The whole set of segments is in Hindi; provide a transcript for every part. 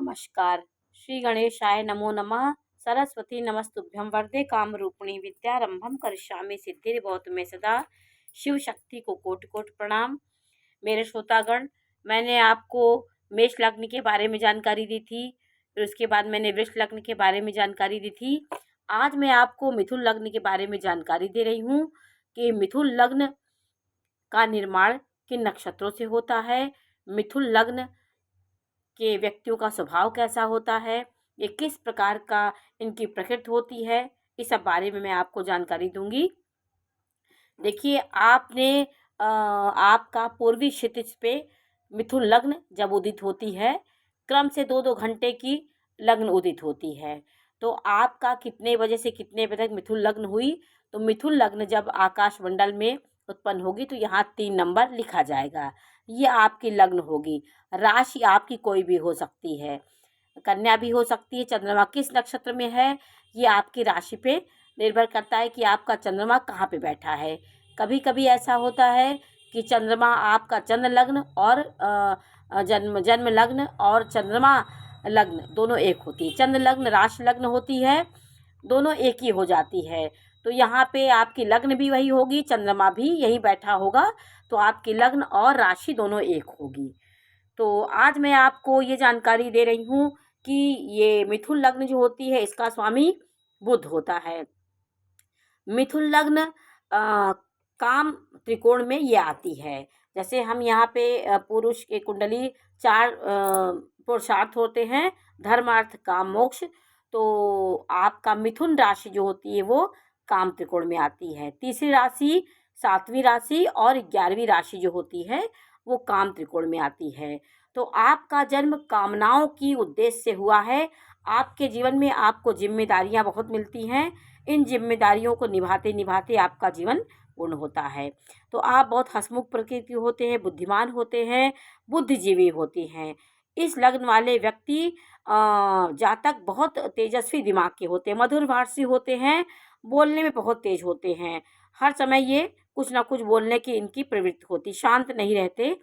नमस्कार। श्री गणेशाय नमो नमः। सरस्वती नमस्तुभ्यं वरदे कामरूपिणी विद्यारंभं करिष्यामि सिद्धिर्भवतु मे सदा। शिव शक्ति को कोटि कोटि प्रणाम। मेरे श्रोतागण, मैंने आपको मेष लग्न के बारे में जानकारी दी थी, फिर उसके बाद मैंने वृष लग्न के बारे में जानकारी दी थी। आज मैं आपको मिथुन लग्न के बारे में जानकारी दे रही हूँ कि मिथुन लग्न का निर्माण किन नक्षत्रों से होता है, मिथुन लग्न के व्यक्तियों का स्वभाव कैसा होता है, ये किस प्रकार का इनकी प्रकृति होती है, इस सब बारे में मैं आपको जानकारी दूंगी। देखिए, आपका पूर्वी क्षितिज पे मिथुन लग्न जब उदित होती है, क्रम से 2-2 घंटे की लग्न उदित होती है। तो आपका कितने बजे से कितने बजे तक मिथुन लग्न हुई, तो मिथुन लग्न जब आकाश मंडल में उत्पन्न होगी तो यहाँ 3 नंबर लिखा जाएगा। ये आपकी लग्न होगी। राशि आपकी कोई भी हो सकती है, कन्या भी हो सकती है। चंद्रमा किस नक्षत्र में है, ये आपकी राशि पे निर्भर करता है कि आपका चंद्रमा कहाँ पे बैठा है। कभी कभी ऐसा होता है कि चंद्रमा आपका चंद्र लग्न और जन्म लग्न और चंद्रमा लग्न दोनों एक होती है। चंद्र लग्न राशि लग्न होती है, दोनों एक ही हो जाती है। तो यहाँ पे आपकी लग्न भी वही होगी, चंद्रमा भी यही बैठा होगा, तो आपकी लग्न और राशि दोनों एक होगी। तो आज मैं आपको ये जानकारी दे रही हूँ कि ये मिथुन लग्न जो होती है इसका स्वामी बुध होता है। मिथुन लग्न काम त्रिकोण में ये आती है। जैसे हम यहाँ पे पुरुष के कुंडली 4 पुरुषार्थ होते हैं, धर्म अर्थ काम मोक्ष। तो आपका मिथुन राशि जो होती है वो काम त्रिकोण में आती है। तीसरी राशि, 7वीं राशि और 11वीं राशि जो होती है वो काम त्रिकोण में आती है। तो आपका जन्म कामनाओं की उद्देश्य से हुआ है। आपके जीवन में आपको जिम्मेदारियां बहुत मिलती हैं, इन जिम्मेदारियों को निभाते निभाते आपका जीवन पूर्ण होता है। तो आप बहुत हंसमुख प्रकृति होते हैं, बुद्धिमान होते हैं, बुद्धिजीवी होते हैं। इस लग्न वाले व्यक्ति जातक बहुत तेजस्वी दिमाग के होते हैं, मधुर भाषी होते हैं, बोलने में बहुत तेज होते हैं। हर समय ये कुछ ना कुछ बोलने की इनकी प्रवृत्ति होती, शांत नहीं रहते।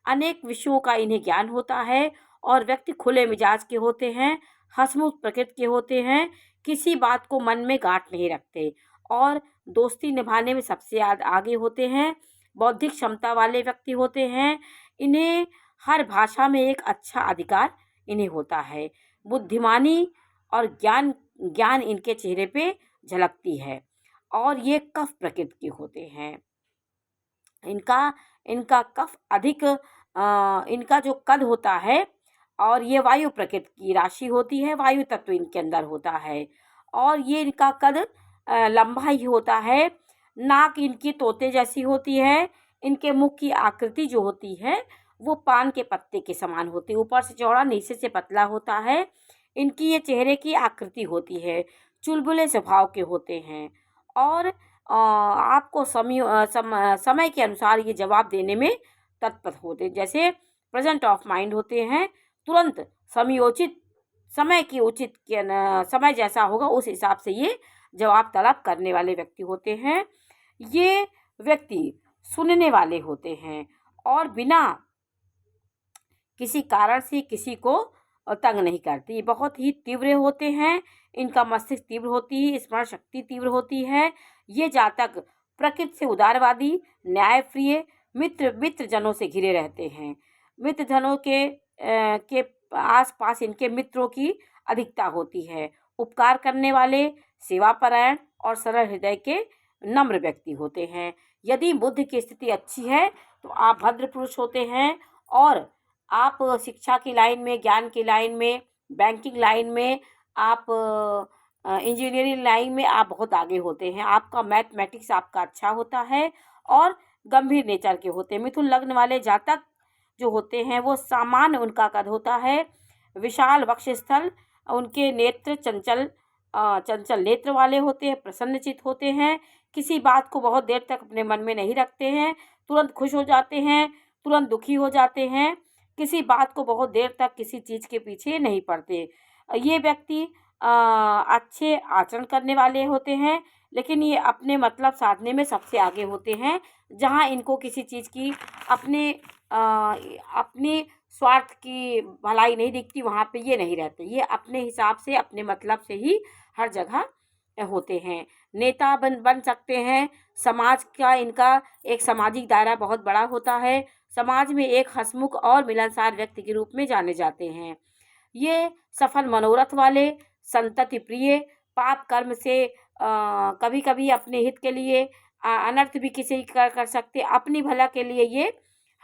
अनेक विषयों का इन्हें ज्ञान होता है और व्यक्ति खुले मिजाज के होते हैं, हंसमुख प्रकृति के होते हैं, किसी बात को मन में गांठ नहीं रखते और दोस्ती निभाने में सबसे आगे होते हैं। बौद्धिक क्षमता वाले व्यक्ति होते हैं। इन्हें हर भाषा में एक अच्छा अधिकार इन्हें होता है। बुद्धिमानी और ज्ञान ज्ञान इनके चेहरे पे झलकती है और ये कफ प्रकृति के होते हैं। इनका कफ अधिक इनका जो कद होता है और ये वायु प्रकृति की राशि होती है, वायु तत्व इनके अंदर होता है और ये इनका कद लंबा ही होता है। नाक इनकी तोते जैसी होती है। इनके मुख की आकृति जो होती है वो पान के पत्ते के समान होती है, ऊपर से चौड़ा नीचे से पतला होता है। इनकी ये चेहरे की आकृति होती है, चुलबुले स्वभाव के होते हैं और आपको समय के अनुसार ये जवाब देने में तत्पर होते हैं। जैसे प्रेजेंट ऑफ माइंड होते हैं, तुरंत समयोचित समय की उचित समय जैसा होगा उस हिसाब से ये जवाब तलब करने वाले व्यक्ति होते हैं। ये व्यक्ति सुनने वाले होते हैं और बिना किसी कारण से किसी को तंग नहीं करती। बहुत ही तीव्र होते हैं, इनका मस्तिष्क तीव्र होती है, स्मरण शक्ति तीव्र होती है। ये जातक प्रकृति से उदारवादी, न्यायप्रिय, मित्र जनों से घिरे रहते हैं। मित्र जनों के आसपास इनके मित्रों की अधिकता होती है। उपकार करने वाले, सेवापरायण और सरल हृदय के नम्र व्यक्ति होते हैं। यदि बुद्ध की स्थिति अच्छी है तो आप भद्र पुरुष होते हैं और आप शिक्षा की लाइन में, ज्ञान की लाइन में, बैंकिंग लाइन में, आप इंजीनियरिंग लाइन में आप बहुत आगे होते हैं। आपका मैथमेटिक्स आपका अच्छा होता है और गंभीर नेचर के होते हैं। मिथुन लग्न वाले जातक जो होते हैं वो सामान्य उनका कद होता है, विशाल वक्षस्थल, उनके नेत्र चंचल नेत्र वाले होते हैं, प्रसन्नचित होते हैं, किसी बात को बहुत देर तक अपने मन में नहीं रखते हैं, तुरंत खुश हो जाते हैं, तुरंत दुखी हो जाते हैं, किसी बात को बहुत देर तक किसी चीज़ के पीछे नहीं पड़ते। ये व्यक्ति अच्छे आचरण करने वाले होते हैं, लेकिन ये अपने मतलब साधने में सबसे आगे होते हैं। जहाँ इनको किसी चीज़ की अपनी स्वार्थ की भलाई नहीं दिखती, वहाँ पे ये नहीं रहते। ये अपने हिसाब से, अपने मतलब से ही हर जगह होते हैं। नेता बन सकते हैं। समाज का इनका एक सामाजिक दायरा बहुत बड़ा होता है। समाज में एक हँसमुख और मिलनसार व्यक्ति के रूप में जाने जाते हैं। ये सफल मनोरथ वाले, संतति प्रिय, पाप कर्म से कभी कभी अपने हित के लिए अनर्थ भी किसी कर सकते, अपनी भला के लिए ये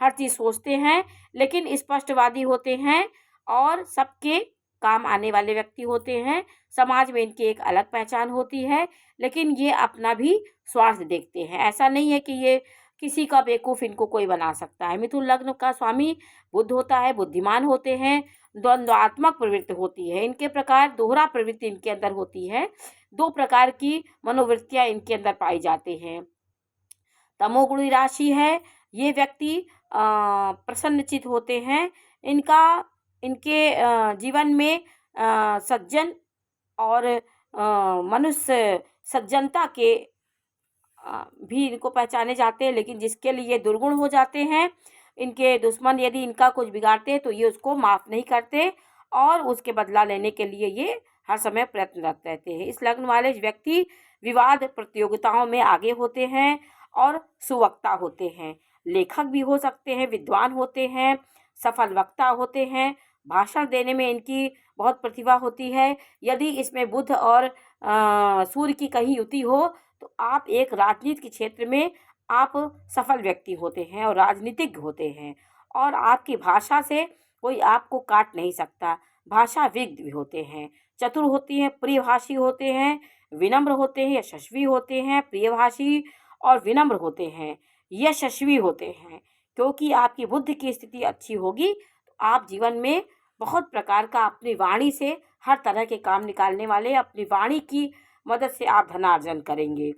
हर चीज़ सोचते हैं, लेकिन स्पष्टवादी होते हैं और सबके काम आने वाले व्यक्ति होते हैं। समाज में इनकी एक अलग पहचान होती है, लेकिन ये अपना भी स्वार्थ देखते हैं। ऐसा नहीं है कि ये किसी का बेवकूफ़ इनको कोई बना सकता है। मिथुन लग्न का स्वामी बुध होता है, बुद्धिमान होते हैं, द्वंद्वात्मक प्रवृत्ति होती है इनके प्रकार, दोहरा प्रवृत्ति इनके अंदर होती है। 2 प्रकार की मनोवृत्तियाँ इनके अंदर पाई जाती हैं। तमोगुणी राशि है, ये व्यक्ति प्रसन्नचित्त होते हैं। इनके जीवन में सज्जन और मनुष्य सज्जनता के भी इनको पहचाने जाते हैं, लेकिन जिसके लिए दुर्गुण हो जाते हैं। इनके दुश्मन यदि इनका कुछ बिगाड़ते हैं तो ये उसको माफ़ नहीं करते और उसके बदला लेने के लिए ये हर समय प्रयत्नरत रहते हैं। इस लग्न वाले व्यक्ति विवाद प्रतियोगिताओं में आगे होते हैं और सुवक्ता होते हैं। लेखक भी हो सकते हैं, विद्वान होते हैं, सफल वक्ता होते हैं। भाषण देने में इनकी बहुत प्रतिभा होती है। यदि इसमें बुध और सूर्य की कहीं युति हो तो आप एक राजनीति के क्षेत्र में आप सफल व्यक्ति होते हैं और राजनीतिज्ञ होते हैं, और आपकी भाषा से कोई आपको काट नहीं सकता। भाषाविद भी होते हैं, चतुर होती हैं, प्रियभाषी होते हैं, विनम्र होते हैं, यशस्वी होते हैं। प्रियभाषी और विनम्र होते हैं, यशस्वी होते हैं, क्योंकि आपकी बुद्धि की स्थिति अच्छी होगी तो आप जीवन में बहुत प्रकार का अपनी वाणी से हर तरह के काम निकालने वाले, अपनी वाणी की मदद से आप धनार्जन करेंगे।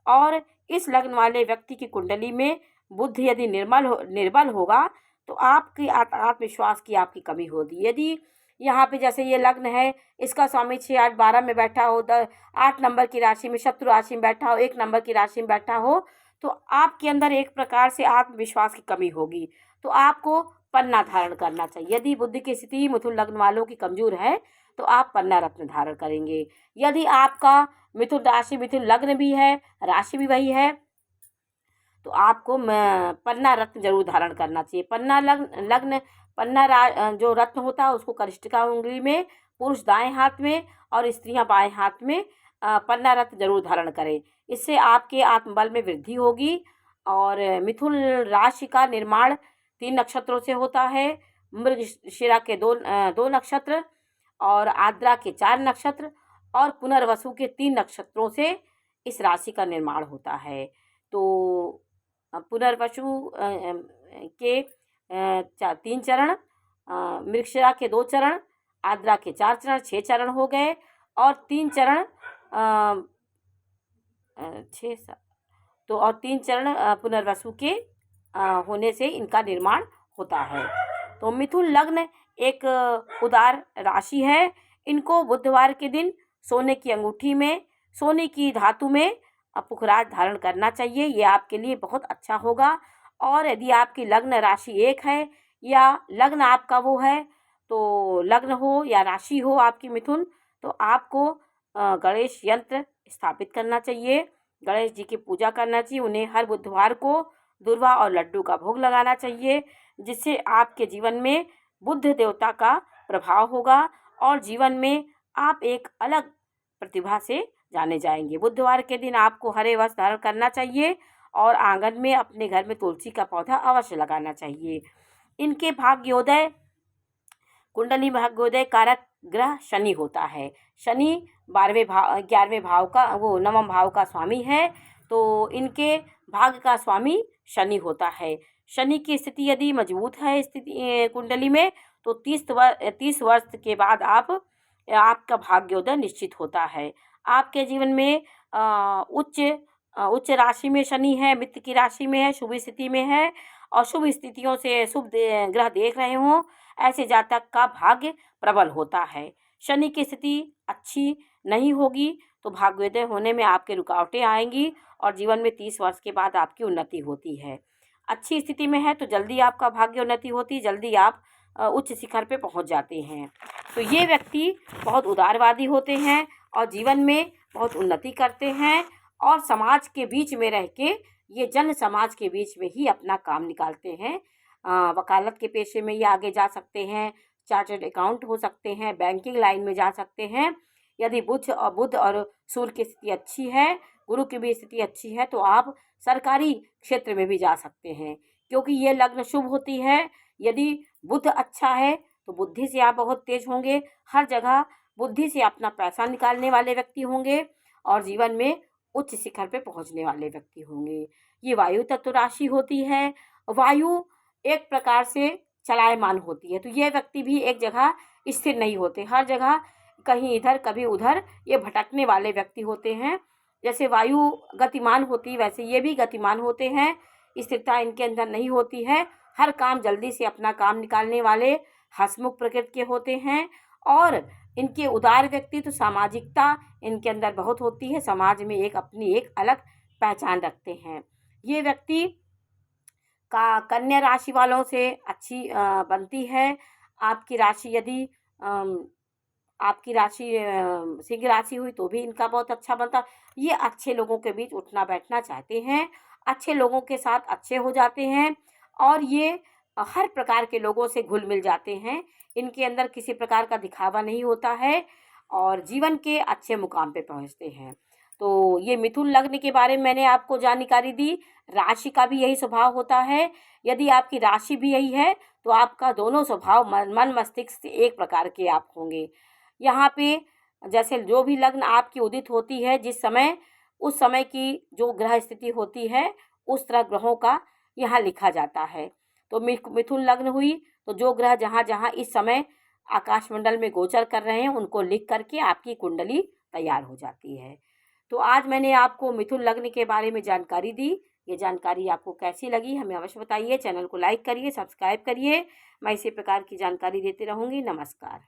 और इस लग्न वाले व्यक्ति की कुंडली में बुध यदि निर्बल होगा तो आपकी आत्मविश्वास की आपकी कमी होगी। यदि यहाँ पे जैसे ये लग्न है, इसका स्वामी 6, 8, 12 में बैठा हो, 8 नंबर की राशि में, शत्रु राशि में बैठा हो, 1 नंबर की राशि में बैठा हो, तो आपके अंदर एक प्रकार से आत्मविश्वास की कमी होगी। तो आपको पन्ना धारण करना चाहिए। यदि बुद्धि की स्थिति मिथुन लग्न वालों की कमजोर है तो आप पन्ना रत्न धारण करेंगे। यदि आपका मिथुन राशि, मिथुन लग्न भी है, राशि भी वही है, तो आपको पन्ना रत्न जरूर धारण करना चाहिए। पन्ना जो रत्न होता है उसको कनिष्ठिका उंगली में, पुरुष दाएं हाथ में और स्त्रियां बाएं हाथ में पन्ना रत्न जरूर धारण करें। इससे आपके आत्मबल में वृद्धि होगी। और मिथुन राशि का निर्माण 3 नक्षत्रों से होता है। मृगशिरा के 2 नक्षत्र और आद्रा के 4 नक्षत्र और पुनर्वसु के 3 नक्षत्रों से इस राशि का निर्माण होता है। तो पुनर्वसु के 3 चरण, मृगशिरा के 2 चरण, आद्रा के 4 चरण, 6 चरण हो गए। और 3 चरण 6 तो और 3 चरण पुनर्वसु के होने से इनका निर्माण होता है। तो मिथुन लग्न एक उदार राशि है। इनको बुधवार के दिन सोने की अंगूठी में, सोने की धातु में पुखराज धारण करना चाहिए। ये आपके लिए बहुत अच्छा होगा। और यदि आपकी लग्न राशि 1 है या लग्न आपका वो है, तो लग्न हो या राशि हो आपकी मिथुन, तो आपको गणेश यंत्र स्थापित करना चाहिए, गणेश जी की पूजा करना चाहिए। उन्हें हर बुधवार को दुर्वा और लड्डू का भोग लगाना चाहिए, जिससे आपके जीवन में बुध देवता का प्रभाव होगा और जीवन में आप एक अलग प्रतिभा से जाने जाएंगे। बुधवार के दिन आपको हरे वस्त्र धारण करना चाहिए और आंगन में अपने घर में तुलसी का पौधा अवश्य लगाना चाहिए। इनके भाग्योदय, कुंडली भाग्योदय कारक ग्रह शनि होता है। शनि 11वें भाव का, वो 9वें भाव का स्वामी है, तो इनके भाग्य का स्वामी शनि होता है। शनि की स्थिति यदि मजबूत है कुंडली में, तो 30 वर्ष के बाद आपका भाग्योदय निश्चित होता है। आपके जीवन में उच्च राशि में शनि है, मित्र की राशि में है, शुभ स्थिति में है और शुभ स्थितियों से शुभ ग्रह देख रहे हों, ऐसे जातक का भाग्य प्रबल होता है। शनि की स्थिति अच्छी नहीं होगी तो भाग्योदय होने में आपके रुकावटें आएंगी और जीवन में 30 वर्ष के बाद आपकी उन्नति होती है। अच्छी स्थिति में है तो जल्दी आपका भाग्य उन्नति होती है, जल्दी आप उच्च शिखर पे पहुंच जाते हैं। तो ये व्यक्ति बहुत उदारवादी होते हैं और जीवन में बहुत उन्नति करते हैं और समाज के बीच में रह के ये जन समाज के बीच में ही अपना काम निकालते हैं। वकालत के पेशे में ये आगे जा सकते हैं, चार्टर्ड अकाउंट हो सकते हैं, बैंकिंग लाइन में जा सकते हैं। यदि बुध और सूर्य की स्थिति अच्छी है, गुरु की भी स्थिति अच्छी है, तो आप सरकारी क्षेत्र में भी जा सकते हैं, क्योंकि ये लग्न शुभ होती है। यदि बुध अच्छा है तो बुद्धि से आप बहुत तेज होंगे, हर जगह बुद्धि से अपना पैसा निकालने वाले व्यक्ति होंगे और जीवन में उच्च शिखर पे पहुंचने वाले व्यक्ति होंगे। ये वायु तत्व राशि होती है। वायु एक प्रकार से चलायमान होती है, तो ये व्यक्ति भी एक जगह स्थिर नहीं होते, हर जगह कहीं इधर कभी उधर ये भटकने वाले व्यक्ति होते हैं। जैसे वायु गतिमान होती वैसे ये भी गतिमान होते हैं, स्थिरता इनके अंदर नहीं होती है। हर काम जल्दी से अपना काम निकालने वाले हंसमुख प्रकृति के होते हैं और इनके उदार व्यक्ति तो सामाजिकता इनके अंदर बहुत होती है, समाज में एक अपनी एक अलग पहचान रखते हैं। ये व्यक्ति का कन्या राशि वालों से अच्छी बनती है। आपकी राशि यदि आपकी राशि सिंह राशि हुई तो भी इनका बहुत अच्छा बनता। ये अच्छे लोगों के बीच उठना बैठना चाहते हैं, अच्छे लोगों के साथ अच्छे हो जाते हैं और ये हर प्रकार के लोगों से घुल मिल जाते हैं। इनके अंदर किसी प्रकार का दिखावा नहीं होता है और जीवन के अच्छे मुकाम पे पहुंचते हैं। तो ये मिथुन लग्न के बारे में मैंने आपको जानकारी दी। राशि का भी यही स्वभाव होता है। यदि आपकी राशि भी यही है तो आपका दोनों स्वभाव मन मस्तिष्क से एक प्रकार के आप होंगे। यहाँ पे जैसे जो भी लग्न आपकी उदित होती है जिस समय, उस समय की जो ग्रह स्थिति होती है उस तरह ग्रहों का यहाँ लिखा जाता है। तो मिथुन लग्न हुई तो जो ग्रह जहाँ जहाँ इस समय आकाशमंडल में गोचर कर रहे हैं उनको लिख करके आपकी कुंडली तैयार हो जाती है। तो आज मैंने आपको मिथुन लग्न के बारे में जानकारी दी। ये जानकारी आपको कैसी लगी हमें अवश्य बताइए। चैनल को लाइक करिए, सब्सक्राइब करिए। मैं इसी प्रकार की जानकारी देती रहूँगी। नमस्कार।